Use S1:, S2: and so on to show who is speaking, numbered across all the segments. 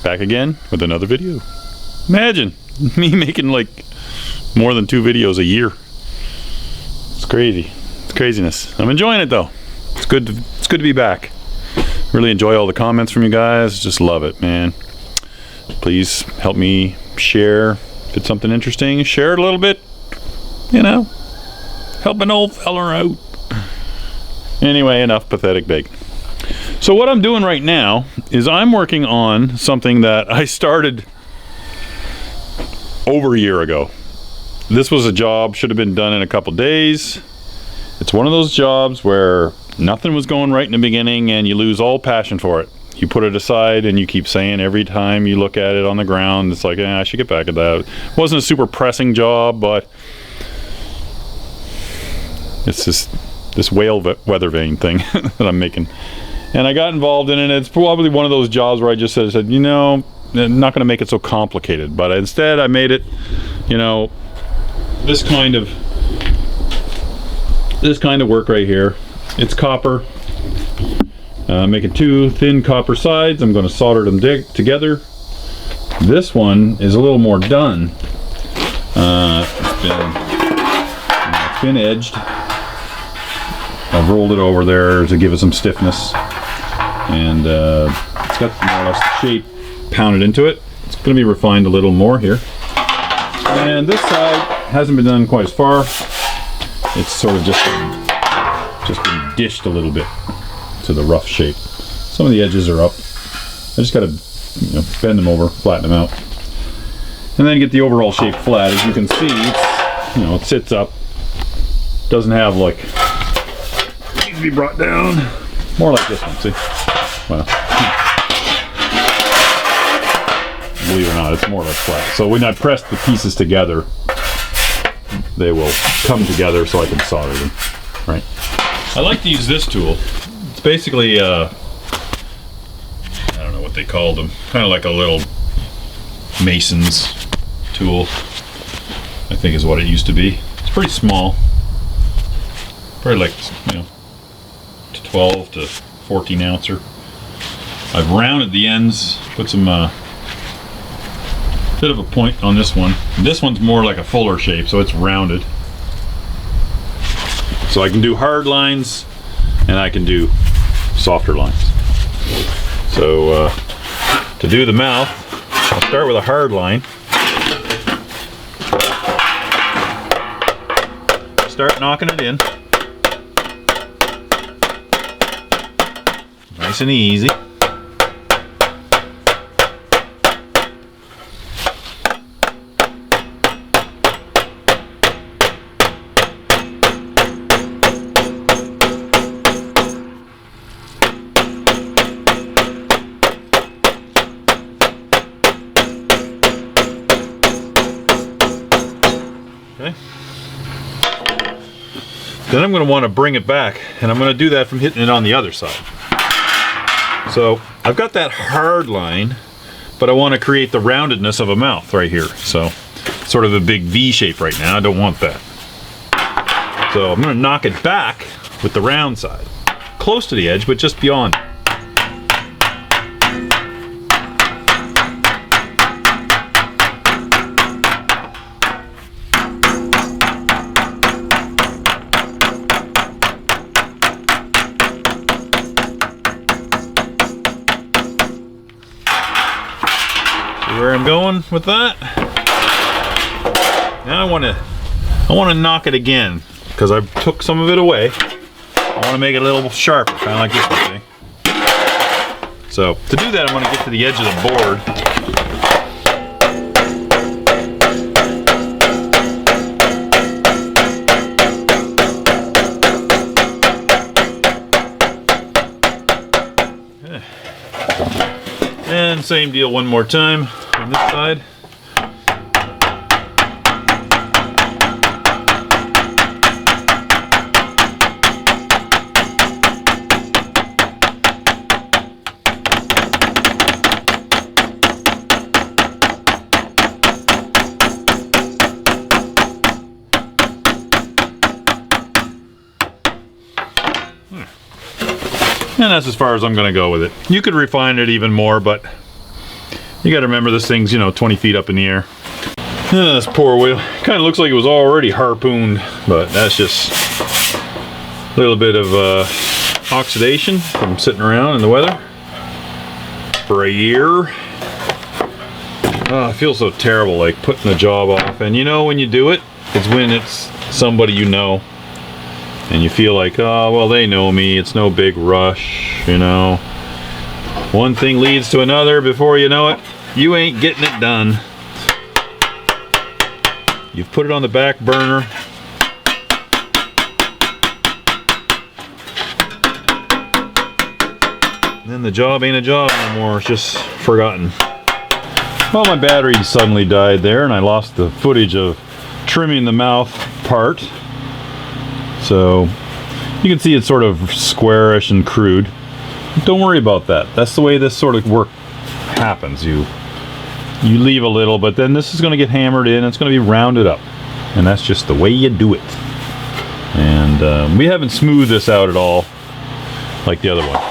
S1: back again with another video. Imagine me making like more than 2 videos a year. It's crazy. It's craziness. I'm enjoying it though. It's good to be back. Really enjoy all the comments from you guys. Just love it, man. Please help me share. If it's something interesting, share it a little bit. You know, help an old fella out. Anyway, enough pathetic begging. So what I'm doing right now is I'm working on something that I started over a year ago. This was a job, should have been done in a couple days. It's one of those jobs where nothing was going right in the beginning and you lose all passion for it. You put it aside and you keep saying every time you look at it on the ground, it's like, I should get back at that. It wasn't a super pressing job, but it's just this whale weather vane thing that I'm making. And I got involved in it. It's probably one of those jobs where I just said, you know, I'm not going to make it so complicated. But instead I made it, you know, this kind of work right here. It's copper. Making 2 thin copper sides. I'm going to solder them together. This one is a little more done. It's been edged. I've rolled it over there to give it some stiffness, and it's got more or less the shape pounded into it. It's going to be refined a little more here. And this side hasn't been done quite as far. It's sort of just been dished a little bit to the rough shape. Some of the edges are up. I just got to, you know, bend them over, flatten them out, and then get the overall shape flat. As you can see, it's, you know, it sits up. Doesn't have like, needs to be brought down. More like this one. See? Well, believe it or not, it's more or less flat. So when I press the pieces together, they will come together so I can solder them. Right. I like to use this tool. It's basically, I don't know what they called them. Kind of like a little mason's tool, I think is what it used to be. It's pretty small. Probably like, you know, 12 to 14 ouncer. I've rounded the ends, put some bit of a point on this one. This one's more like a fuller shape, so it's rounded. So I can do hard lines and I can do softer lines. So to do the mouth, I'll start with a hard line. Start knocking it in. Nice and easy. Okay. Then I'm going to want to bring it back, and I'm going to do that from hitting it on the other side. So I've got that hard line, but I want to create the roundedness of a mouth right here. So sort of a big V shape right now. I don't want that. So I'm going to knock it back with the round side, close to the edge, but just beyond. Where I'm going with that. Now I want to knock it again because I took some of it away. I want to make it a little sharper, kind of like this one. See? So to do that, I'm going to get to the edge of the board. Okay. And same deal one more time on this side. And that's as far as I'm going to go with it. You could refine it even more, but You gotta remember this thing's, you know, 20 feet up in the air. This poor wheel. Kind of looks like it was already harpooned, but that's just a little bit of oxidation from sitting around in the weather for a year. Oh, I feel so terrible, like putting the job off. And you know, when you do it, it's when it's somebody you know, and you feel like, oh, well, they know me, it's no big rush, you know. One thing leads to another. Before you know it, you ain't getting it done. You've put it on the back burner. Then the job ain't a job anymore, it's just forgotten. Well, my battery suddenly died there, and I lost the footage of trimming the mouth part. So you can see it's sort of squarish and crude. Don't worry about that. That's the way this sort of work happens. You leave a little, but then this is going to get hammered in. It's going to be rounded up, and that's just the way you do it. And we haven't smoothed this out at all like the other one.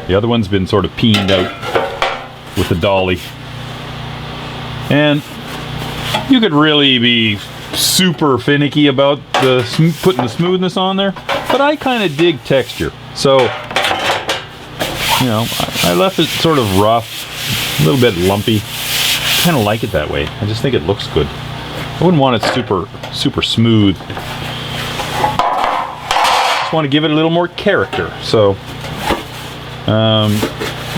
S1: The other one's been sort of peened out with the dolly. And you could really be super finicky about putting the smoothness on there, but I kind of dig texture. So, you know, I left it sort of rough, a little bit lumpy. Kind of like it that way. I just think it looks good. I wouldn't want it super smooth. Just want to give it a little more character. So, well,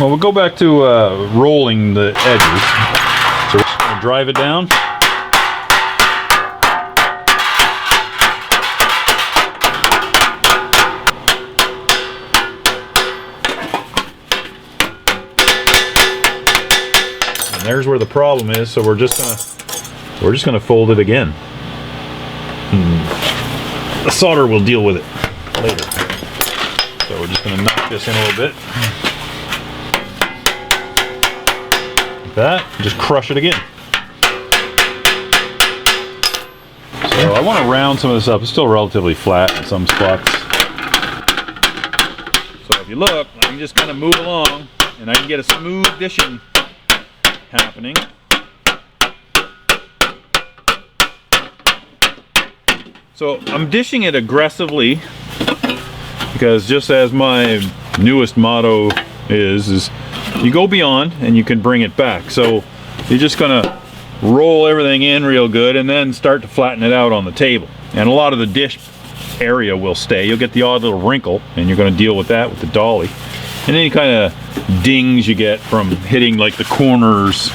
S1: we'll go back to rolling the edges. So we're just going to drive it down. And there's where the problem is. So we're just gonna fold it again. The solder will deal with it later. So we're just gonna knock this in a little bit. Like that. Just crush it again. So I want to round some of this up. It's still relatively flat in some spots. So if you look, I can just kind of move along, and I can get a smooth dishing happening. So I'm dishing it aggressively because, just as my newest motto is you go beyond and you can bring it back. So you're just gonna roll everything in real good and then start to flatten it out on the table. And a lot of the dish area will stay. You'll get the odd little wrinkle, and you're going to deal with that with the dolly. And any kind of dings you get from hitting like the corners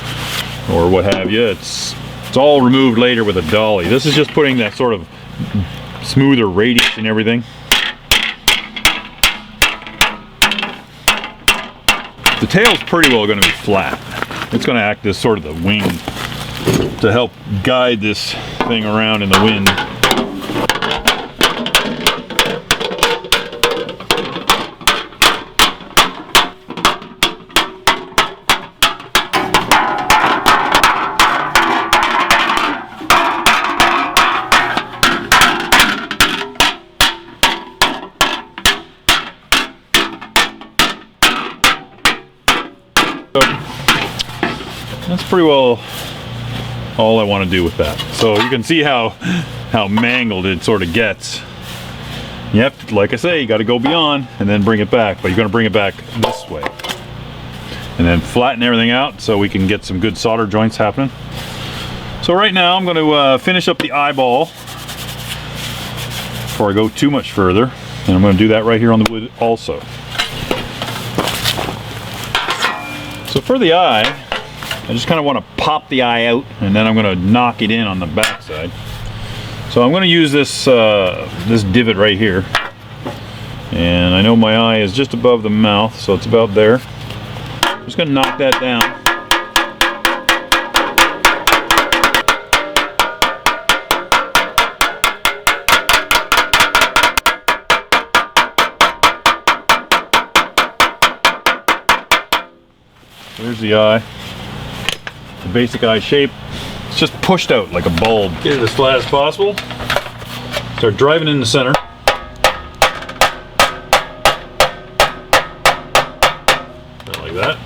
S1: or what have you, it's all removed later with a dolly. This is just putting that sort of smoother radius and everything. The tail's pretty well going to be flat. It's going to act as sort of the wing to help guide this thing around in the wind. So that's pretty well all I want to do with that. So you can see how mangled it sort of gets. Yep, like I say, you got to go beyond and then bring it back, but you're going to bring it back this way. And then flatten everything out so we can get some good solder joints happening. So right now I'm going to finish up the eyeball before I go too much further. And I'm going to do that right here on the wood also. So for the eye, I just kind of want to pop the eye out, and then I'm going to knock it in on the back side. So I'm going to use this this divot right here, and I know my eye is just above the mouth, so it's about there. I'm just going to knock that down. There's the eye. The basic eye shape. It's just pushed out like a bulb. Get it as flat as possible. Start driving in the center. Like that.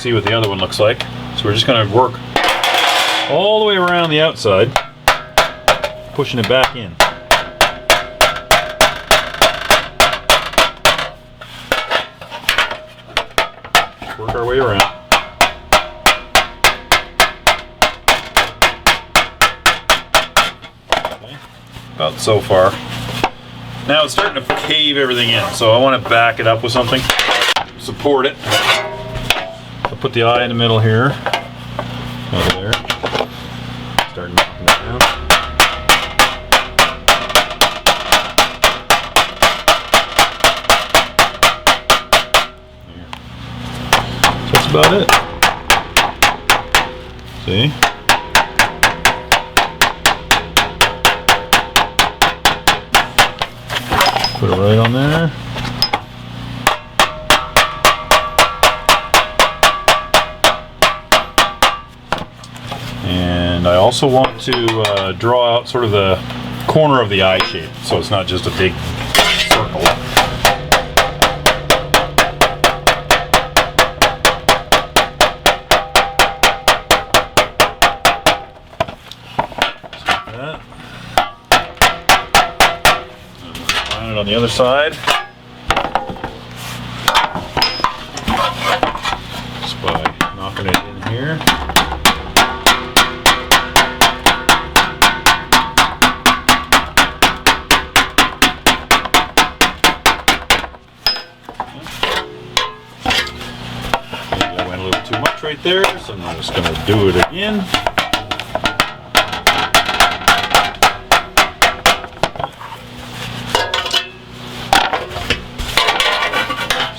S1: see what the other one looks like. So we're just going to work all the way around the outside, pushing it back in. Work our way around. Okay. About so far. Now it's starting to cave everything in, so I want to back it up with something, support it. I'll put the eye in the middle here, over there. Start knocking it down. There. So that's about it. See? Put it right on there. And I also want to draw out sort of the corner of the eye shape, so it's not just a big circle. On the other side, just by knocking it in here. Maybe I went a little too much right there, so I'm just going to do it again.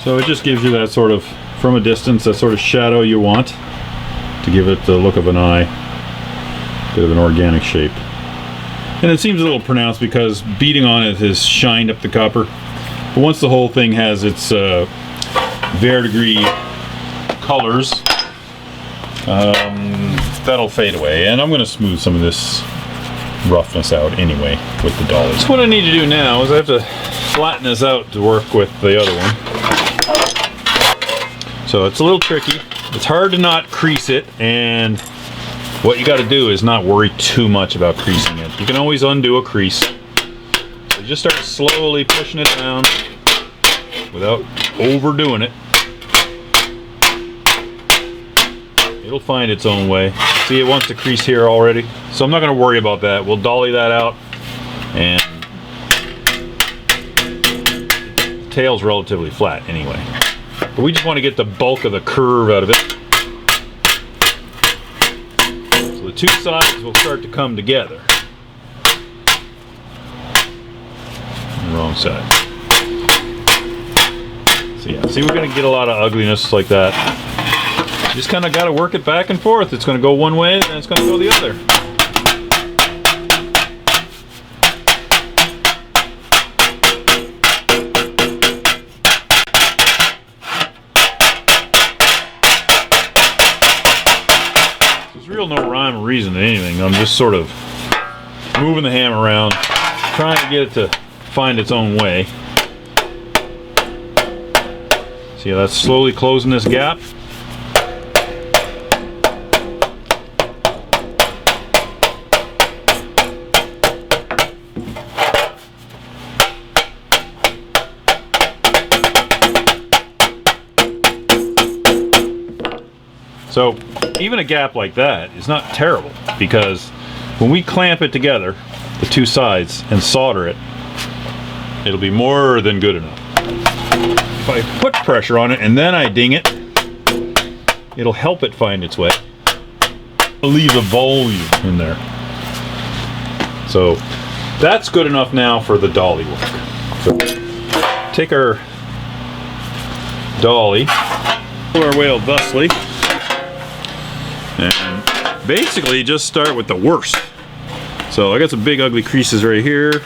S1: So it just gives you that sort of, from a distance, that sort of shadow you want to give it the look of an eye, bit of an organic shape. And it seems a little pronounced because beating on it has shined up the copper. But once the whole thing has its verdigris colors, that'll fade away. And I'm going to smooth some of this roughness out anyway with the dollies. So what I need to do now is I have to flatten this out to work with the other one. So it's a little tricky. It's hard to not crease it, and what you got to do is not worry too much about creasing it. You can always undo a crease. So you just start slowly pushing it down without overdoing it. It'll find its own way. See, it wants to crease here already, so I'm not going to worry about that. We'll dolly that out, and the tail's relatively flat anyway. But we just want to get the bulk of the curve out of it. So the two sides will start to come together. On the wrong side. So yeah, see, we're going to get a lot of ugliness like that. You just kind of got to work it back and forth. It's going to go one way, and it's going to go the other. Real no rhyme or reason to anything. I'm just sort of moving the ham around, trying to get it to find its own way. See how that's slowly closing this gap? So even a gap like that is not terrible, because when we clamp it together, the two sides, and solder it, it'll be more than good enough. If I put pressure on it and then I ding it, it'll help it find its way. Leave the volume in there. So that's good enough now for the dolly work. So take our dolly, pull our whale thusly, and basically just start with the worst. So I got some big ugly creases right here.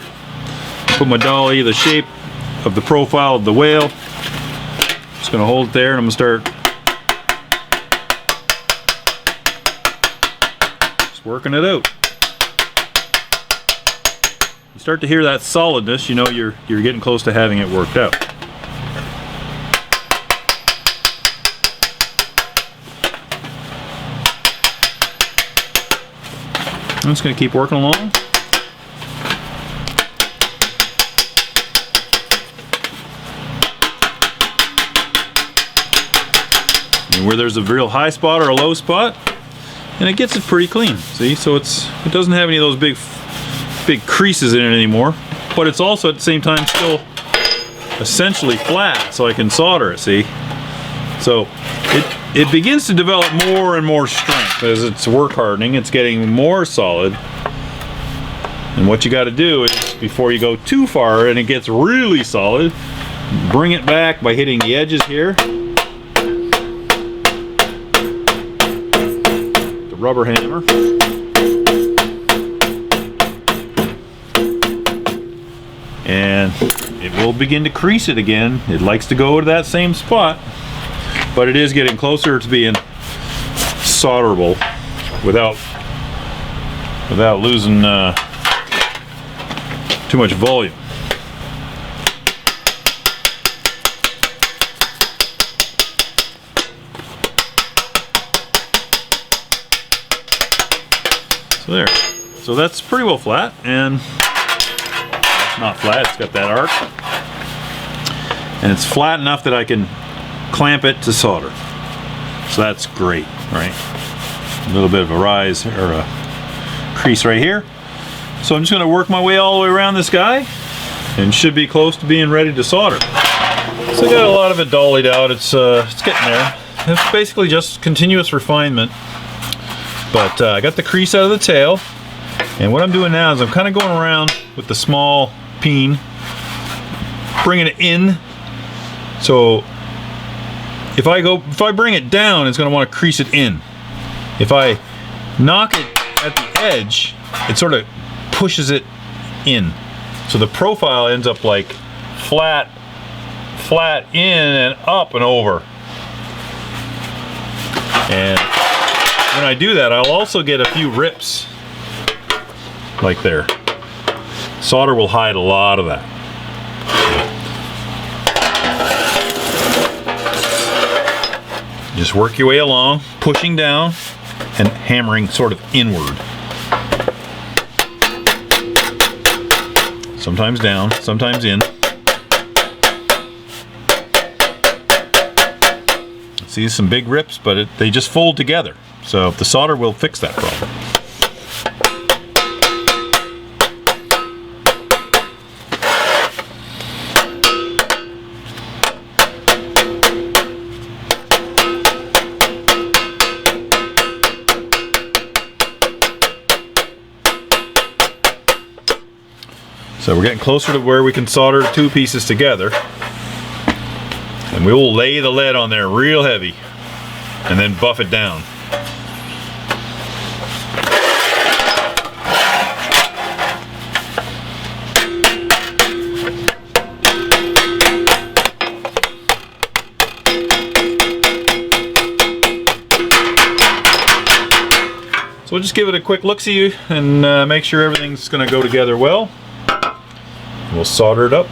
S1: Put my dolly the shape of the profile of the whale. Just gonna hold it there, and I'm gonna start just working it out. You start to hear that solidness, you know you're getting close to having it worked out. I'm just going to keep working along. And where there's a real high spot or a low spot, and it gets it pretty clean. See, so it doesn't have any of those big creases in it anymore, but it's also at the same time still essentially flat, so I can solder it. See, so it begins to develop more and more strength as it's work hardening. It's getting more solid, and what you got to do is, before you go too far and it gets really solid, bring it back by hitting the edges here. Rubber hammer, and it will begin to crease it again. It likes to go to that same spot, but it is getting closer to being solderable without losing too much volume. So there. So that's pretty well flat, and it's not flat, it's got that arc. And it's flat enough that I can clamp it to solder. So that's great, right? A little bit of a rise or a crease right here. So I'm just going to work my way all the way around this guy, and should be close to being ready to solder. So I got a lot of it dollied out. It's getting there. It's basically just continuous refinement. But I got the crease out of the tail, and what I'm doing now is I'm kind of going around with the small peen, bringing it in. So if I bring it down, it's going to want to crease it in. If I knock it at the edge, it sort of pushes it in. So the profile ends up like flat in and up and over. And when I do that, I'll also get a few rips, like there. Solder will hide a lot of that. Just work your way along, pushing down and hammering sort of inward. Sometimes down, sometimes in. See some big rips, but they just fold together. So the solder will fix that problem. So we're getting closer to where we can solder two pieces together. And we will lay the lead on there real heavy and then buff it down. So we'll just give it a quick look-see and make sure everything's going to go together well. We'll solder it up.